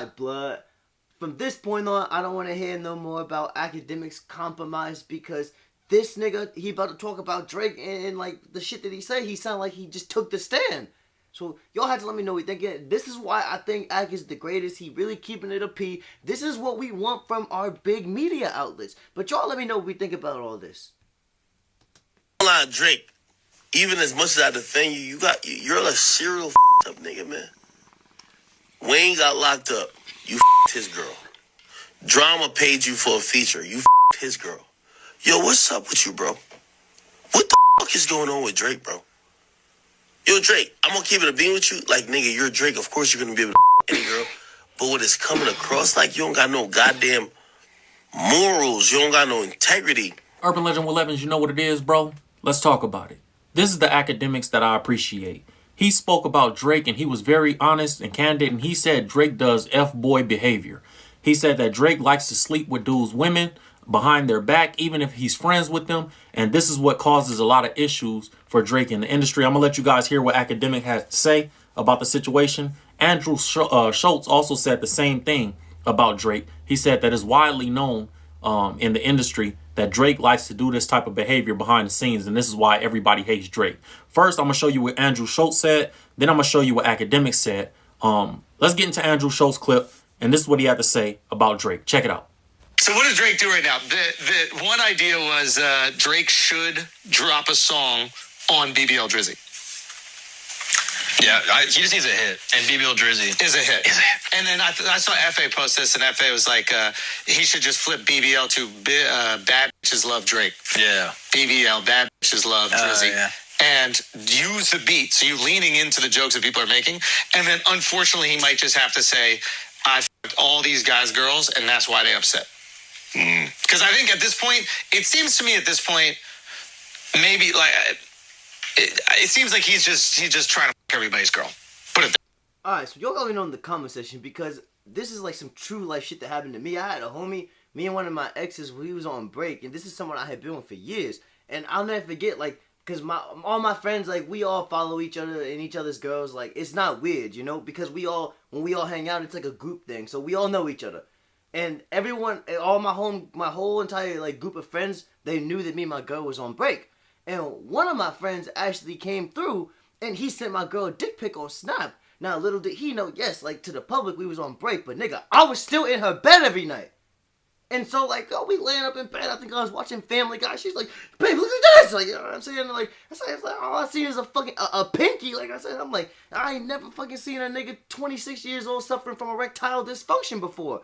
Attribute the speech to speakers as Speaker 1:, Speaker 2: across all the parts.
Speaker 1: alright, blood. From this point on, I don't want to hear no more about academics compromise because this nigga, he about to talk about Drake and like the shit that he said, he sounded like he just took the stand. So y'all have to let me know what you think. This is why I think Ak is the greatest. He really keeping it a P. This is what we want from our big media outlets. But y'all let me know what we think about all this.
Speaker 2: Drake, even as much as I defend you, you're a serial up nigga, man. Wayne got locked up. You his girl. Drama paid you for a feature. You his girl. Yo, what's up with you, bro? What the fuck is going on with Drake, bro? Yo, Drake, I'm gonna keep it a bean with you. Like, nigga, you're Drake. Of course you're gonna be able to any girl. But what is coming across like you don't got no goddamn morals. You don't got no integrity.
Speaker 3: Urban Legend with Evans, you know what it is, bro? Let's talk about it. This is the academics that I appreciate. He spoke about Drake and he was very honest and candid, and he said Drake does F-boy behavior. He said that Drake likes to sleep with dudes' women behind their back, even if he's friends with them. And this is what causes a lot of issues for Drake in the industry. I'm going to let you guys hear what Academic has to say about the situation. Andrew Schulz also said the same thing about Drake. He said that it's widely known in the industry that Drake likes to do this type of behavior behind the scenes, and this is why everybody hates Drake. First, I'm going to show you what Andrew Schulz said. Then I'm going to show you what Academics said. Let's get into Andrew Schultz's clip, and this is what he had to say about Drake. Check it out.
Speaker 4: So what does Drake do right now? The one idea was Drake should drop a song on BBL Drizzy.
Speaker 5: Yeah, he just needs a hit, and BBL Drizzy
Speaker 4: is a hit. And then I saw FA post this, and FA was like, he should just flip BBL to Bad Bitches Love Drake.
Speaker 5: Yeah.
Speaker 4: BBL, Bad Bitches Love Drizzy.
Speaker 5: Yeah.
Speaker 4: And use the beat, so you're leaning into the jokes that people are making. And then, unfortunately, he might just have to say, I f***ed all these guys' girls, and that's why they upset. Because I think at this point, it seems to me at this point, maybe like... It seems like he's just trying to fuck everybody's girl. Put it there.
Speaker 1: Alright, so y'all let me know in the comment section because this is like some true life shit that happened to me. I had a homie, me and one of my exes, we was on break, and this is someone I had been with for years. And I'll never forget, like, because all my friends, like, we all follow each other and each other's girls. Like, it's not weird, you know, because when we all hang out, it's like a group thing. So we all know each other. And everyone, all my whole entire, like, group of friends, they knew that me and my girl was on break. And one of my friends actually came through, and he sent my girl a dick pic on Snap. Now, little did he know, yes, like, to the public, we was on break, but nigga, I was still in her bed every night. And so, like, oh, we laying up in bed, I think I was watching Family Guy, she's like, babe, look at this, like, you know what I'm saying, like, it's like, all I see is a fucking, a pinky, like I said, I'm like, I ain't never fucking seen a nigga 26 years old suffering from erectile dysfunction before.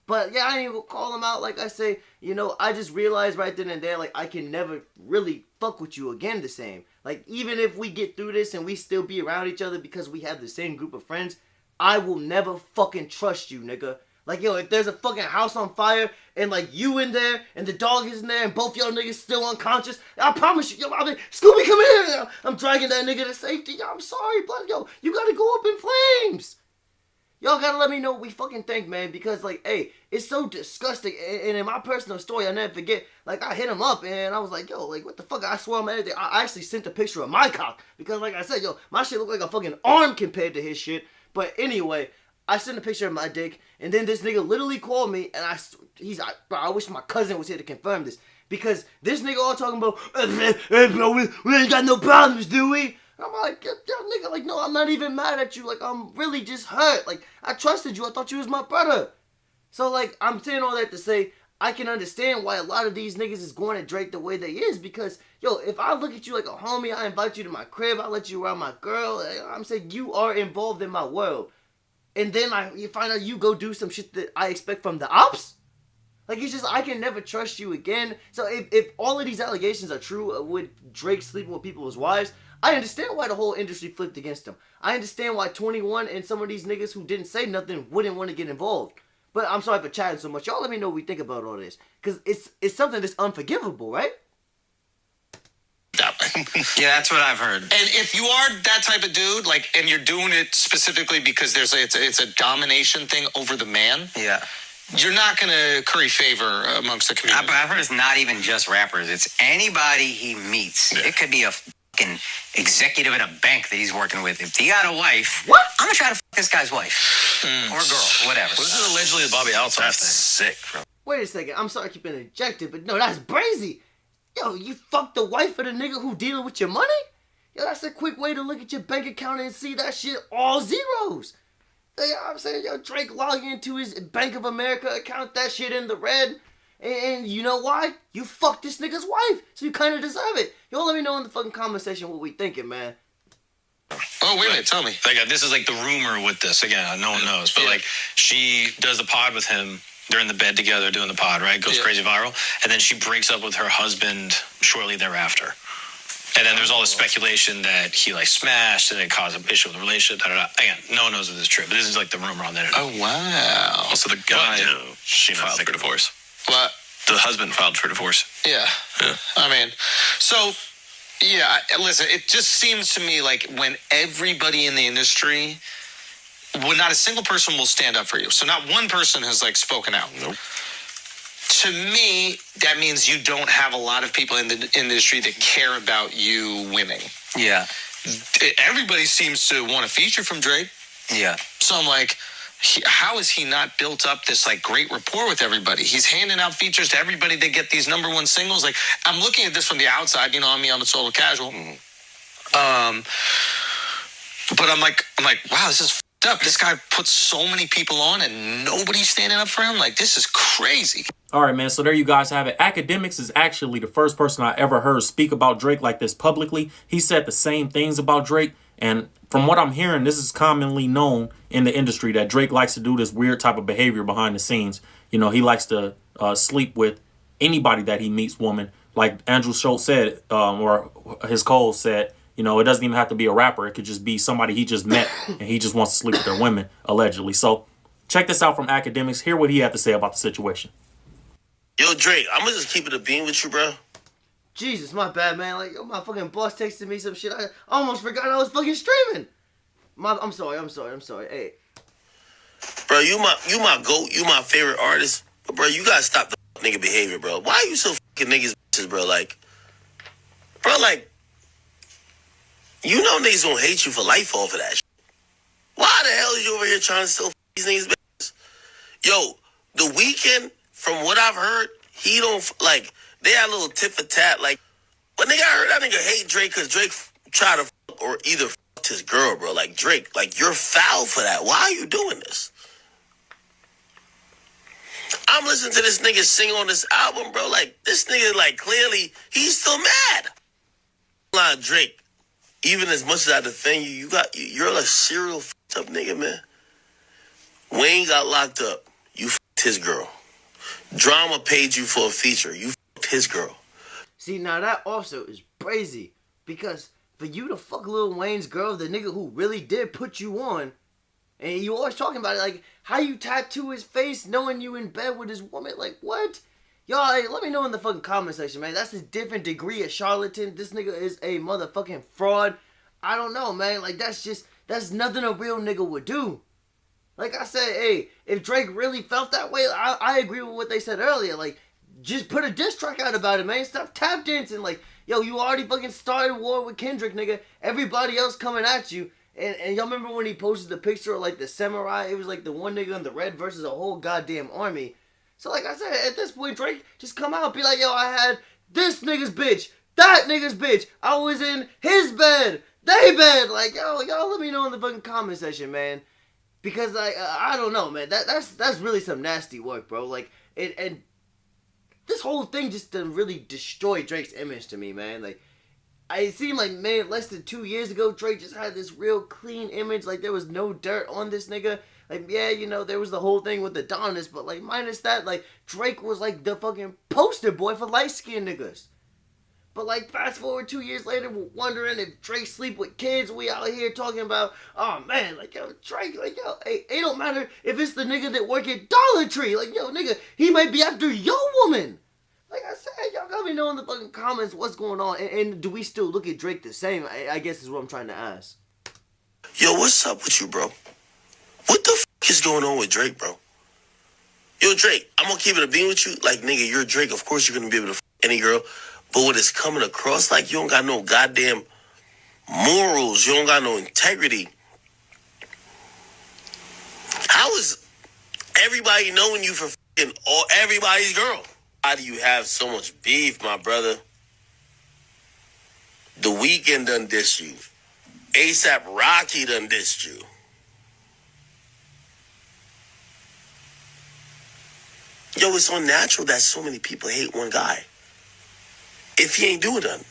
Speaker 1: But, yeah, I didn't even call him out. Like I say, you know, I just realized right then and there, like, I can never really fuck with you again the same. Like, even if we get through this and we still be around each other because we have the same group of friends, I will never fucking trust you, nigga. Like, yo, if there's a fucking house on fire and, like, you in there and the dog is in there and both y'all niggas still unconscious, I promise you, yo, I'll be, Scooby, come here. I'm dragging that nigga to safety. Yo, I'm sorry, but, yo, you gotta go up in flames. Y'all gotta let me know what we fucking think, man, because, like, hey, it's so disgusting, and in my personal story, I'll never forget, like, I hit him up, and I was like, yo, like, what the fuck, I swear on everything, I actually sent a picture of my cock, because, like I said, yo, my shit looked like a fucking arm compared to his shit, but anyway, I sent a picture of my dick, and then this nigga literally called me, and he's like, bro, I wish my cousin was here to confirm this, because this nigga all talking about, hey, bro, we ain't got no problems, do we? I'm like, yo, nigga, like, no, I'm not even mad at you. Like, I'm really just hurt. Like, I trusted you. I thought you was my brother. So, like, I'm saying all that to say, I can understand why a lot of these niggas is going at Drake the way they is. Because, yo, if I look at you like a homie, I invite you to my crib, I let you around my girl, I'm saying you are involved in my world. And then you find out you go do some shit that I expect from the ops? Like, it's just, I can never trust you again. So, if all of these allegations are true with Drake sleeping with people's wives, I understand why the whole industry flipped against him. I understand why 21 and some of these niggas who didn't say nothing wouldn't want to get involved. But I'm sorry for chatting so much. Y'all let me know what we think about all this. Because it's something that's unforgivable, right?
Speaker 5: Yeah, that's what I've heard.
Speaker 4: And if you are that type of dude, like, and you're doing it specifically because it's a domination thing over the man.
Speaker 5: Yeah.
Speaker 4: You're not going to curry favor amongst the community.
Speaker 5: I've heard it's not even just rappers. It's anybody he meets. Yeah. It could be a
Speaker 6: fucking executive at a bank that he's working with. If he got a wife,
Speaker 1: What?
Speaker 6: I'm gonna try to fuck this guy's wife or girl, whatever.
Speaker 5: This is allegedly the Bobby Alton
Speaker 2: That's
Speaker 5: thing.
Speaker 2: sick, bro.
Speaker 1: Wait a second. I'm sorry I keep interjecting, but no, that's brazy. Yo, you fucked the wife of the nigga who dealing with your money? Yo, that's a quick way to look at your bank account and see that shit all zeros. You know what I'm saying? Yo, Drake log into his Bank of America account, that shit in the red. And you know why? You fucked this nigga's wife. So you kind of deserve it. Yo, let me know in the fucking comment section what we thinking, man.
Speaker 4: Oh, wait a minute. Tell me.
Speaker 5: Like, this is like the rumor with this. Again, no one knows. But, like, she does the pod with him. They're in the bed together doing the pod, right? Goes crazy viral. And then she breaks up with her husband shortly thereafter. And then there's all this speculation that he, like, smashed and it caused an issue with the relationship. Again, no one knows if this is true. But this is, like, the rumor on the internet.
Speaker 4: Oh, wow.
Speaker 2: Also, the guy filed for divorce.
Speaker 4: What?
Speaker 2: The husband filed for divorce.
Speaker 4: Yeah. I mean, so, yeah, listen, it just seems to me like when everybody in the industry, when not a single person will stand up for you. So not one person has, like, spoken out.
Speaker 2: Nope.
Speaker 4: To me, that means you don't have a lot of people in the industry that care about you winning.
Speaker 6: Yeah.
Speaker 4: Everybody seems to want a feature from Drake.
Speaker 6: Yeah.
Speaker 4: So I'm like, how has he not built up this, like, great rapport with everybody? He's handing out features to everybody that get these #1 singles. Like, I'm looking at this from the outside, you know, I mean, I'm a total casual. But I'm like, wow, this is f***ed up. This guy puts so many people on and nobody's standing up for him. Like, this is crazy.
Speaker 3: All right, man. So there you guys have it. Akademiks is actually the first person I ever heard speak about Drake like this publicly. He said the same things about Drake. And from what I'm hearing, this is commonly known in the industry that Drake likes to do this weird type of behavior behind the scenes. You know, he likes to sleep with anybody that he meets, woman. Like Andrew Schulz said, or his Cole said, you know, it doesn't even have to be a rapper. It could just be somebody he just met and he just wants to sleep with their women, allegedly. So check this out from Akademiks. Hear what he had to say about the situation.
Speaker 2: Yo, Drake, I'm gonna just keep it a bean with you, bro.
Speaker 1: Jesus, my bad, man. Like, yo, my fucking boss texted me some shit. I almost forgot I was fucking streaming. I'm sorry. Hey.
Speaker 2: Bro, you my GOAT. You my favorite artist. But, bro, you gotta stop the nigga behavior, bro. Why are you so fucking niggas bitches, bro? Like, bro, like, you know niggas gonna hate you for life off of that shit. Why the hell is you over here trying to still these niggas bitches? Yo, The Weeknd, from what I've heard, he don't, like, they had a little tit for tat. Like, but nigga, I heard that nigga hate Drake because Drake tried to fuck or either fucked his girl, bro. Like, Drake, like, you're foul for that. Why are you doing this? I'm listening to this nigga sing on this album, bro. Like, this nigga, like, clearly, he's still mad. Line, Drake, even as much as I defend you, you're a serial fucked up nigga, man. Wayne got locked up. You fucked his girl. Drama paid you for a feature. You fucked his girl.
Speaker 1: See, now that also is crazy. Because for you to fuck Lil Wayne's girl, the nigga who really did put you on, and you always talking about it, like, how you tattoo his face knowing you in bed with his woman. Like, what? Y'all, hey, let me know in the fucking comment section, man. That's a different degree of charlatan. This nigga is a motherfucking fraud. I don't know, man. Like, that's nothing a real nigga would do. Like I said, hey, if Drake really felt that way, I agree with what they said earlier. Like, just put a diss track out about it, man. Stop tap dancing. Like, yo, you already fucking started war with Kendrick, nigga. Everybody else coming at you. And y'all remember when he posted the picture of, like, the samurai? It was, like, the one nigga in the red versus a whole goddamn army. So, like I said, at this point, Drake, just come out and be like, yo, I had this nigga's bitch, that nigga's bitch. I was in his bed, they bed. Like, yo, y'all let me know in the fucking comment section, man. Because, like, I don't know, man. That's really some nasty work, bro. Like, and this whole thing just done really destroyed Drake's image to me, man. Like, it seemed like, man, less than 2 years ago, Drake just had this real clean image. Like, there was no dirt on this nigga. Like, yeah, you know, there was the whole thing with the Adonis, but, like, minus that, like, Drake was, like, the fucking poster boy for light-skinned niggas. But, like, fast forward 2 years later, we're wondering if Drake sleep with kids. We out here talking about, oh, man, like, yo, Drake, like, yo, hey, it don't matter if it's the nigga that work at Dollar Tree. Like, yo, nigga, he might be after your woman. Like I said, y'all got me know in the fucking comments what's going on. And do we still look at Drake the same? I guess is what I'm trying to ask.
Speaker 2: Yo, what's up with you, bro? What the fuck is going on with Drake, bro? Yo, Drake, I'm gonna keep it a bean with you. Like, nigga, you're Drake. Of course you're gonna be able to fuck any girl. But what it's coming across like, you don't got no goddamn morals. You don't got no integrity. How is everybody knowing you for fucking everybody's girl? How do you have so much beef, my brother? The Weeknd done dissed you. ASAP Rocky done dissed you. Yo, it's unnatural that so many people hate one guy if he ain't doing nothing.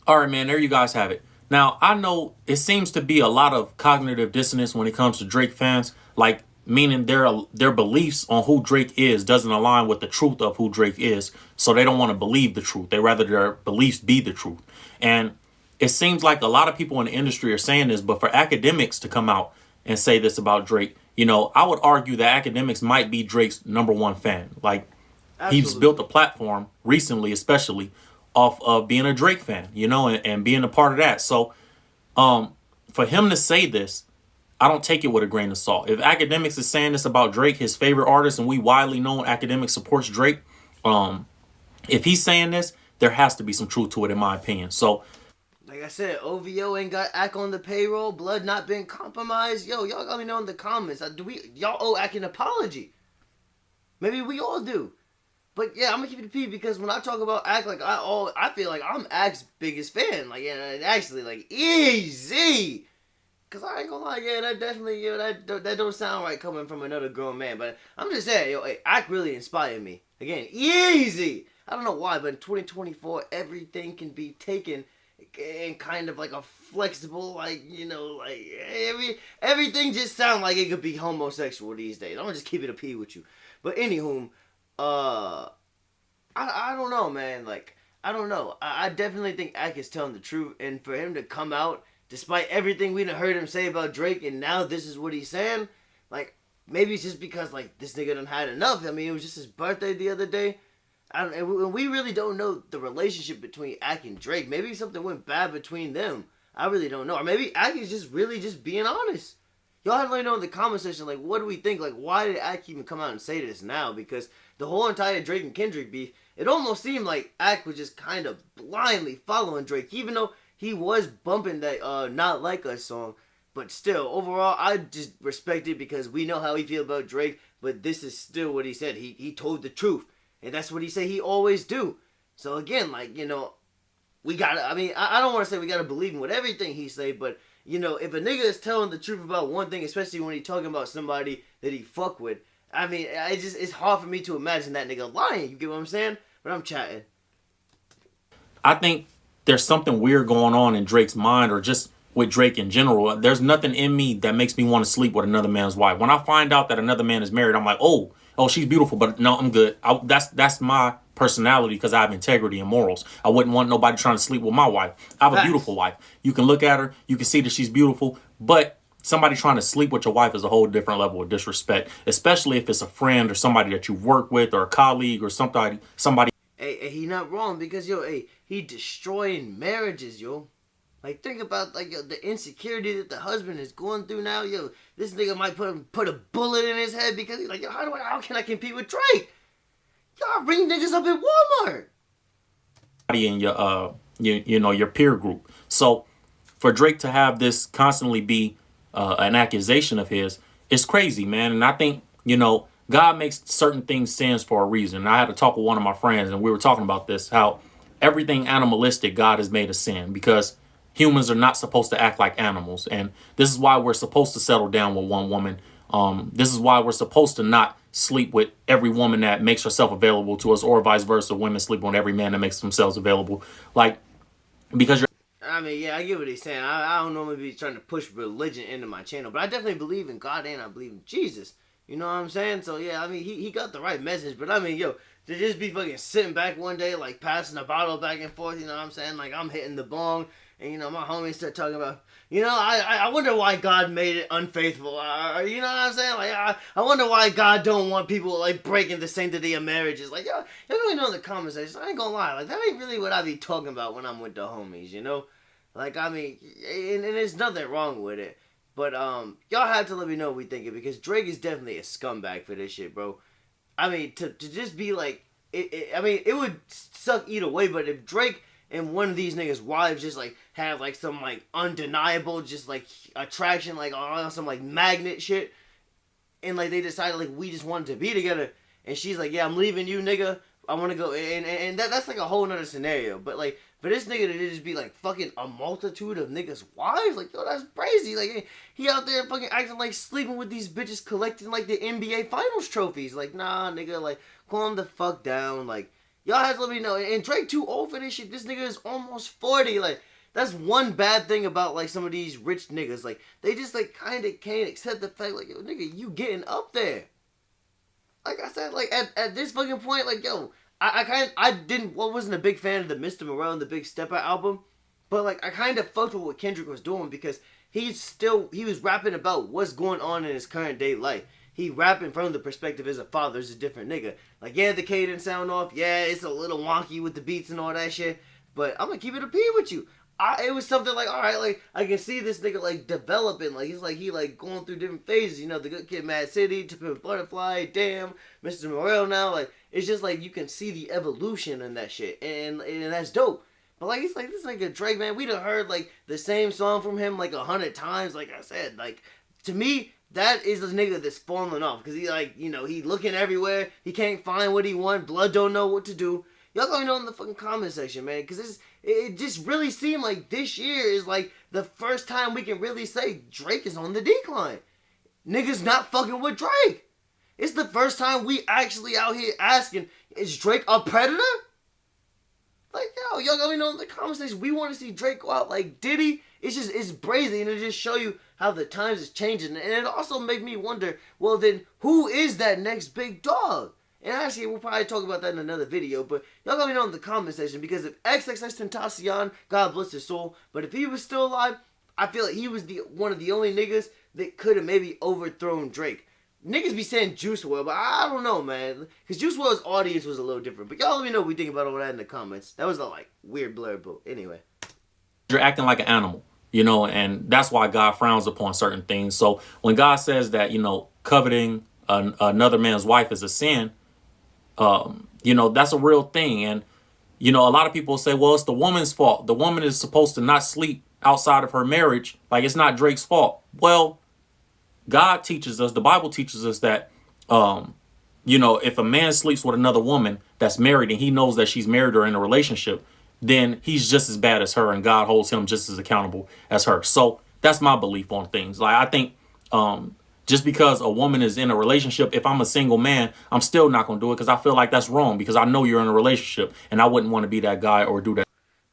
Speaker 3: All right, man, there you guys have it. Now, I know it seems to be a lot of cognitive dissonance when it comes to Drake fans, like meaning their beliefs on who Drake is doesn't align with the truth of who Drake is, so they don't want to believe the truth. They rather their beliefs be the truth. And it seems like a lot of people in the industry are saying this, but for Akademiks to come out and say this about Drake, you know, I would argue that Akademiks might be Drake's #1 fan. Like,
Speaker 1: Absolutely.
Speaker 3: He's built a platform recently, especially off of being a Drake fan, you know, and being a part of that. So for him to say this, I don't take it with a grain of salt. If Akademiks is saying this about Drake, his favorite artist, and we widely know Akademiks supports Drake, if he's saying this, there has to be some truth to it, in my opinion. So,
Speaker 1: like I said, OVO ain't got Ak on the payroll. Blood not been compromised. Yo, y'all let me know in the comments. Y'all owe Ak an apology? Maybe we all do. But yeah, I'm gonna keep it a P because when I talk about Ak, like I feel like I'm Ak's biggest fan. Like, yeah, and actually, like, easy. Cause I ain't gonna lie, yeah, that definitely, yo, that don't sound right coming from another grown man. But I'm just saying, yo, hey, Ak really inspired me. Again, easy. I don't know why, but in 2024, everything can be taken in kind of like a flexible, like, you know, like everything just sounds like it could be homosexual these days. I'm gonna just keep it a P with you. But anywho, I don't know, man. Like, I don't know. I definitely think Ak is telling the truth, and for him to come out, despite everything we done heard him say about Drake, and now this is what he's saying, like, maybe it's just because, like, this nigga done had enough. I mean, it was just his birthday the other day. And we really don't know the relationship between Ak and Drake. Maybe something went bad between them. I really don't know. Or maybe Ak is just really just being honest. Y'all have to let me know in the comment section, like, what do we think? Like, why did Ak even come out and say this now? Because the whole entire Drake and Kendrick beef, it almost seemed like Ak was just kind of blindly following Drake, even though he was bumping that Not Like Us song. But still, overall, I just respect it because we know how he feel about Drake, but this is still what he said. He told the truth. And that's what he said he always do. So again, like, you know, we gotta, I mean, I don't want to say we gotta believe in what everything he say, but, you know, if a nigga is telling the truth about one thing, especially when he talking about somebody that he fuck with, I mean, it's hard for me to imagine that nigga lying, you get what I'm saying? But I'm chatting.
Speaker 3: I think there's something weird going on in Drake's mind, or just with Drake in general. There's nothing in me that makes me want to sleep with another man's wife. When I find out that another man is married, I'm like, oh, she's beautiful, but no, I'm good. That's my personality because I have integrity and morals. I wouldn't want nobody trying to sleep with my wife. I have a beautiful wife. You can look at her, you can see that she's beautiful, but somebody trying to sleep with your wife is a whole different level of disrespect, especially if it's a friend or somebody that you work with or a colleague or somebody.
Speaker 1: Hey, he not wrong because, yo, hey, he destroying marriages, yo. Like, think about, like, yo, the insecurity that the husband is going through now. Yo, this nigga might put a bullet in his head because he's like, yo, how can I compete with Drake? Y'all ring niggas up at Walmart.
Speaker 3: In your peer group. So for Drake to have this constantly be an accusation of his, it's crazy, man. And I think, you know, God makes certain things sins for a reason. And I had to talk with one of my friends, and we were talking about this, how everything animalistic God has made a sin because humans are not supposed to act like animals. And this is why we're supposed to settle down with one woman. This is why we're supposed to not sleep with every woman that makes herself available to us, or vice versa. Women sleep on every man that makes themselves available. Like, because you're...
Speaker 1: I mean, yeah, I get what he's saying. I don't normally be trying to push religion into my channel, but I definitely believe in God and I believe in Jesus. You know what I'm saying? So, yeah, I mean, he got the right message. But, I mean, yo, to just be fucking sitting back one day, like, passing a bottle back and forth, you know what I'm saying? Like, I'm hitting the bong, and, you know, my homies start talking about, you know, I wonder why God made it unfaithful. You know what I'm saying? Like, I wonder why God don't want people, like, breaking the sanctity of marriages. Like, yo, you really know in the comment section, I ain't gonna lie. Like, that ain't really what I be talking about when I'm with the homies, you know? Like, I mean, and there's nothing wrong with it. But, y'all have to let me know what we think of it, because Drake is definitely a scumbag for this shit, bro. I mean, to just be like, I mean, it would suck either way, but if Drake and one of these niggas' wives just like have like some like undeniable just like attraction, like on some like magnet shit, and like they decided like we just wanted to be together, and she's like, yeah, I'm leaving you, nigga. I want to go, and that's like a whole nother scenario. But like for this nigga to just be like fucking a multitude of niggas' wives, like, yo, that's crazy. Like he out there fucking acting like sleeping with these bitches, collecting like the NBA Finals trophies. Like, nah, nigga, like calm the fuck down. Like y'all have to let me know. And Drake too old for this shit. This nigga is almost 40. Like that's one bad thing about like some of these rich niggas. Like they just like kind of can't accept the fact like, yo, nigga, you getting up there. Like I said, like at this fucking point, like, yo, I wasn't a big fan of the Mr. Morale and the Big Stepper album, but like I kind of fucked with what Kendrick was doing because he was rapping about what's going on in his current day life. He rapping from the perspective as a father, as a different nigga. Like, yeah, the cadence sound off, yeah, it's a little wonky with the beats and all that shit, but I'm gonna keep it a P with you. It was something like, all right, like I can see this nigga like developing, like he's like he like going through different phases, you know, the Good Kid, Mad City, To Pimp a Butterfly, damn, Mr. Morale now, like it's just like you can see the evolution in that shit, and that's dope. But like it's like this nigga Drake, man, we done heard like the same song from him like 100 times. Like I said, like to me that is the nigga that's falling off because he like, you know, he looking everywhere, he can't find what he want, blood don't know what to do. Y'all let me know in the fucking comment section, man, because it just really seemed like this year is like the first time we can really say Drake is on the decline. Niggas not fucking with Drake. It's the first time we actually out here asking, is Drake a predator? Like, yo, y'all let me know in the comment section. We want to see Drake go out like Diddy. It's brazy, and it just show you how the times is changing. And it also make me wonder, well then, who is that next big dog? And actually, we'll probably talk about that in another video, but y'all let me know in the comment section, because if XXXTentacion, God bless his soul, but if he was still alive, I feel like he was one of the only niggas that could have maybe overthrown Drake. Niggas be saying Juice WRLD, but I don't know, man, because Juice WRLD's audience was a little different. But y'all let me know what you think about all that in the comments. That was a like weird blur, but anyway.
Speaker 3: You're acting like an animal, you know, and that's why God frowns upon certain things. So when God says that, you know, coveting another man's wife is a sin, you know, that's a real thing. And, you know, a lot of people say, well, it's the woman's fault. The woman is supposed to not sleep outside of her marriage. Like, it's not Drake's fault. Well, God teaches us, the Bible teaches us that, you know, if a man sleeps with another woman that's married and he knows that she's married or in a relationship, then he's just as bad as her, and God holds him just as accountable as her. So that's my belief on things. Like, I think, just because a woman is in a relationship, if I'm a single man, I'm still not going to do it because I feel like that's wrong, because I know you're in a relationship and I wouldn't want to be that guy or do that.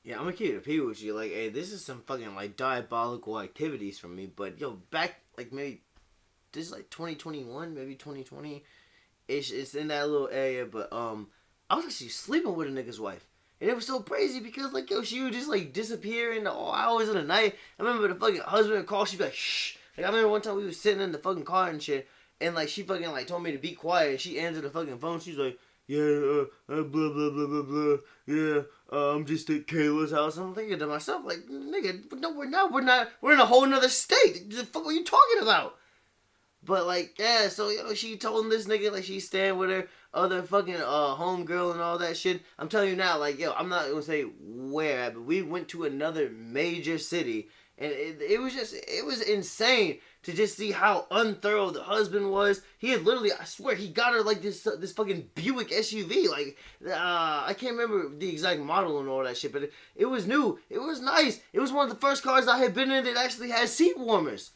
Speaker 1: Yeah, I'm going to keep it a P with you. Like, hey, this is some fucking, like, diabolical activities from me. But, yo, back, like, maybe, this is, like, 2021, maybe 2020-ish. It's in that little area. But, I was actually sleeping with a nigga's wife. And it was so crazy because, like, yo, she would just, like, disappear in the all hours of the night. I remember the fucking husband would call, she'd be like, shh. Like, I remember one time we was sitting in the fucking car and shit, and, like, she fucking, like, told me to be quiet, and she answered the fucking phone. She's like, yeah, blah, blah, blah, blah, blah, yeah, I'm just at Kayla's house. I'm thinking to myself, like, nigga, no, we're not, we're in a whole nother state. The fuck are you talking about? But, like, yeah, so, you know, she told this nigga, like, she's staying with her other fucking homegirl and all that shit. I'm telling you now, like, yo, I'm not gonna say where, but we went to another major city. And it was insane to just see how unthorough the husband was. He had literally, I swear, he got her like this fucking Buick SUV. Like, I can't remember the exact model and all that shit, but it was new. It was nice. It was one of the first cars I had been in that actually had seat warmers.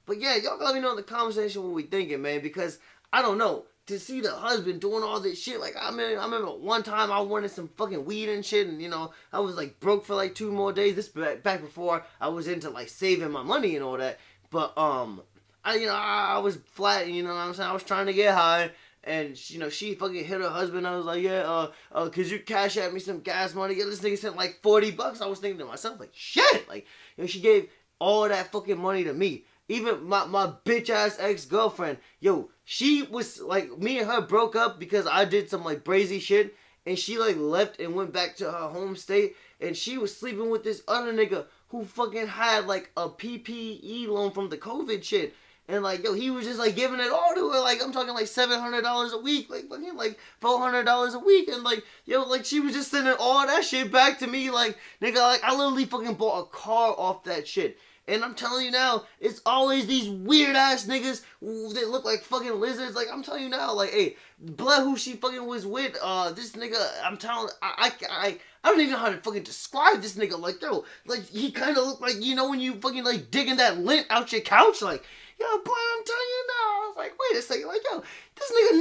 Speaker 1: But yeah, y'all let me know in the comment section what we thinking, man, because I don't know. To see the husband doing all this shit, like, I remember one time I wanted some fucking weed and shit, and, you know, I was, like, broke for, like, 2 more days. This back before I was into, like, saving my money and all that. But, I was flat, you know what I'm saying? I was trying to get high, and, you know, she fucking hit her husband. I was like, yeah, could you cash at me some gas money? Yeah, this nigga sent, like, $40. I was thinking to myself, like, shit! Like, you know, she gave all that fucking money to me. Even my bitch-ass ex-girlfriend, yo, she was, like, me and her broke up because I did some, like, brazy shit, and she, like, left and went back to her home state, and she was sleeping with this other nigga who fucking had, like, a PPE loan from the COVID shit, And like, yo, he was just like giving it all to her. Like, I'm talking like $700 a week, like fucking like $400 a week. And like, yo, like she was just sending all that shit back to me. Like, nigga, like I literally fucking bought a car off that shit. And I'm telling you now, it's always these weird ass niggas that look like fucking lizards. Like, I'm telling you now, like, hey, blood who she fucking was with, this nigga, I'm telling, I don't even know how to fucking describe this nigga. Like, yo, like, he kind of looked like, you know, when you fucking, like, digging that lint out your couch, like, yo, blood, I'm telling you now. I was like, wait a second, like, yo, this nigga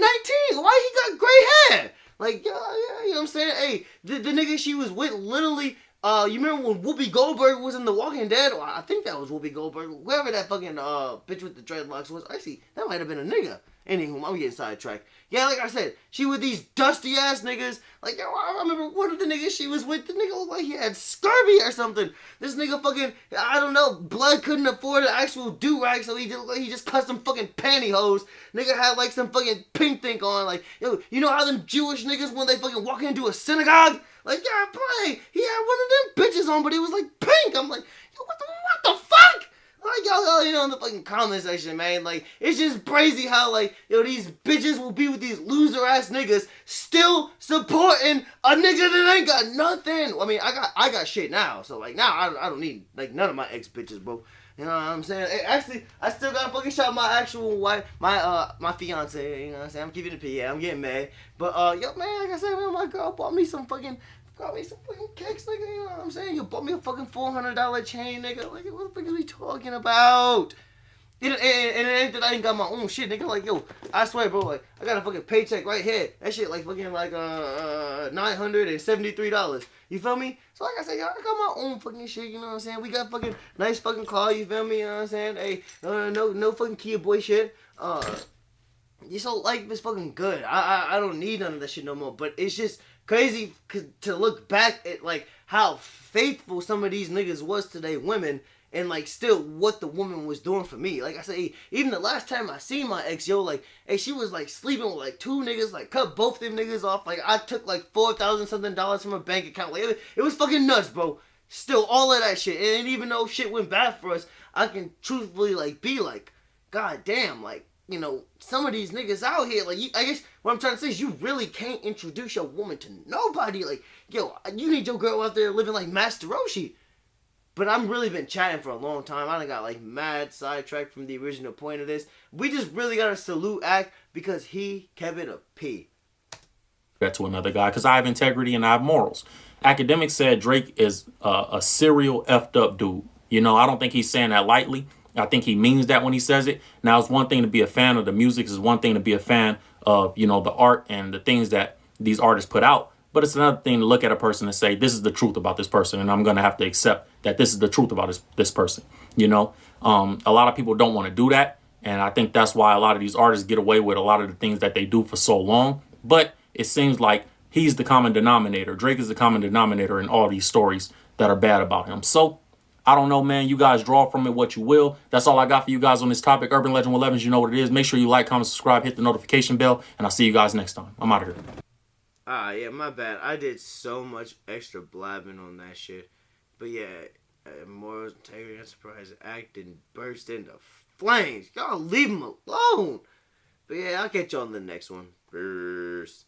Speaker 1: 19, why he got gray hair? Like, yo, you know what I'm saying? Hey, the nigga she was with literally, you remember when Whoopi Goldberg was in The Walking Dead? Or I think that was Whoopi Goldberg. Whoever that fucking bitch with the dreadlocks was. Actually, that might have been a nigga. Anywho, I'm getting sidetracked. Yeah, like I said, she with these dusty ass niggas. Like, yo, I remember one of the niggas she was with. The nigga looked like he had scurvy or something. This nigga fucking, I don't know, blood couldn't afford an actual do-rag, so he just cut some fucking pantyhose. Nigga had like some fucking pink thing on. Like, yo, you know how them Jewish niggas when they fucking walk into a synagogue? Like, yeah, boy, he had one of them bitches on, but it was like pink. I'm like, yo, what the fuck? Like, y'all, you know, in the fucking comment section, man, like, it's just crazy how, like, yo, these bitches will be with these loser-ass niggas still supporting a nigga that ain't got nothing. I mean, I got shit now, so, like, now I don't need, like, none of my ex-bitches, bro. You know what I'm saying? Hey, actually, I still gotta fucking shout my actual wife, my fiance, you know what I'm saying? I'm keeping it P, yeah, I'm getting mad. But, yo, man, like I said, man, my girl bought me some fucking kicks, nigga, you know what I'm saying? You bought me a fucking $400 chain, nigga. Like, what the fuck is we talking about? And it ain't that I ain't got my own shit, nigga. Like, yo, I swear, bro, like, I got a fucking paycheck right here. That shit, like, fucking, like, $973. You feel me? So, like I said, yo, I got my own fucking shit, you know what I'm saying? We got fucking nice fucking car, you feel me? You know what I'm saying? Hey, no fucking Kia boy shit. So life is fucking good. I don't need none of that shit no more. But it's just crazy to look back at like how faithful some of these niggas was to their women, and like still what the woman was doing for me. Like I say, even the last time I seen my ex, yo, like, hey, she was like sleeping with like 2 niggas, like cut both them niggas off. Like I took like $4,000 something from her bank account. Like it was fucking nuts, bro. Still all of that shit. And even though shit went bad for us, I can truthfully like be like, god damn, like, you know, some of these niggas out here, like, I guess what I'm trying to say is you really can't introduce your woman to nobody. Like, yo, you need your girl out there living like Master Roshi. But I'm really been chatting for a long time. I done got like mad sidetracked from the original point of this. We just really got to salute Act because he kept it a P.
Speaker 3: That to another guy because I have integrity and I have morals. Akademiks said Drake is a serial effed up dude. You know, I don't think he's saying that lightly. I think he means that when he says it. Now, it's one thing to be a fan of the music. It's one thing to be a fan of, you know, the art and the things that these artists put out. But it's another thing to look at a person and say, this is the truth about this person. And I'm going to have to accept that this is the truth about this person. You know, a lot of people don't want to do that. And I think that's why a lot of these artists get away with a lot of the things that they do for so long. But it seems like he's the common denominator. Drake is the common denominator in all these stories that are bad about him. So I don't know, man. You guys draw from it what you will. That's all I got for you guys on this topic. Urban Legend 11s, you know what it is. Make sure you like, comment, subscribe, hit the notification bell, and I'll see you guys next time. I'm out of here.
Speaker 1: Yeah, my bad. I did so much extra blabbing on that shit. But yeah, morals, integrity, and surprise, acting, burst into flames. Y'all leave him alone. But yeah, I'll catch y'all on the next one. Peace.